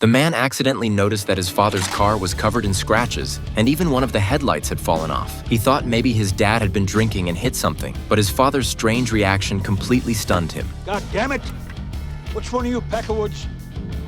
The man accidentally noticed that his father's car was covered in scratches, and even one of the headlights had fallen off. He thought maybe his dad had been drinking and hit something, but his father's strange reaction completely stunned him. God damn it! Which one of you Peckerwoods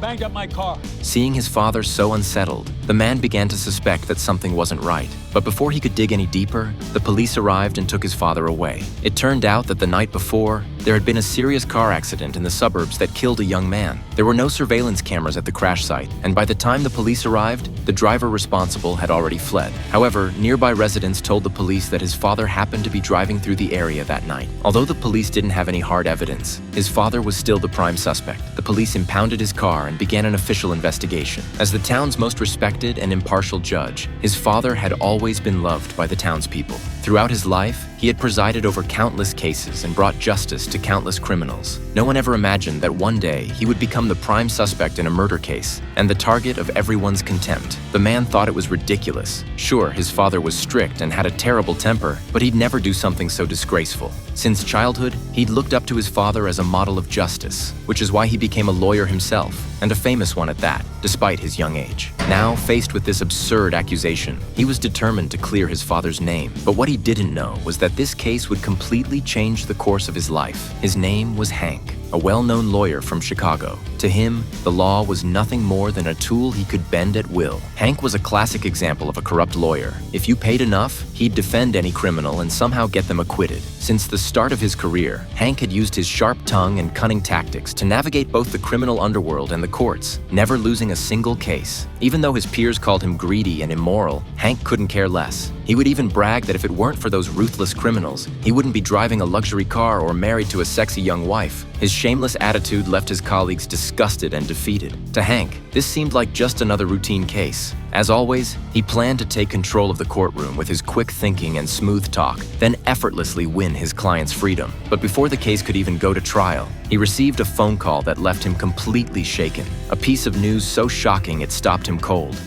banged up my car? Seeing his father so unsettled, the man began to suspect that something wasn't right. But before he could dig any deeper, the police arrived and took his father away. It turned out that the night before, there had been a serious car accident in the suburbs that killed a young man. There were no surveillance cameras at the crash site, and by the time the police arrived, the driver responsible had already fled. However, nearby residents told the police that his father happened to be driving through the area that night. Although the police didn't have any hard evidence, his father was still the prime suspect. The police impounded his car and began an official investigation. As the town's most respected and impartial judge, his father had always been loved by the townspeople. Throughout his life, he had presided over countless cases and brought justice to countless criminals. No one ever imagined that one day he would become the prime suspect in a murder case and the target of everyone's contempt. The man thought it was ridiculous. Sure, his father was strict and had a terrible temper, but he'd never do something so disgraceful. Since childhood, he'd looked up to his father as a model of justice, which is why he became a lawyer himself, and a famous one at that, despite his young age. Now, faced with this absurd accusation, he was determined to clear his father's name. But what he didn't know was that this case would completely change the course of his life. His name was Hank, a well-known lawyer from Chicago. To him, the law was nothing more than a tool he could bend at will. Hank was a classic example of a corrupt lawyer. If you paid enough, he'd defend any criminal and somehow get them acquitted. Since the start of his career, Hank had used his sharp tongue and cunning tactics to navigate both the criminal underworld and the courts, never losing a single case. Even though his peers called him greedy and immoral, Hank couldn't care less. He would even brag that if it weren't for those ruthless criminals, he wouldn't be driving a luxury car or married to a sexy young wife. His shameless attitude left his colleagues disgusted and defeated. To Hank, this seemed like just another routine case. As always, he planned to take control of the courtroom with his quick thinking and smooth talk, then effortlessly win his client's freedom. But before the case could even go to trial, he received a phone call that left him completely shaken. A piece of news so shocking it stopped him cold.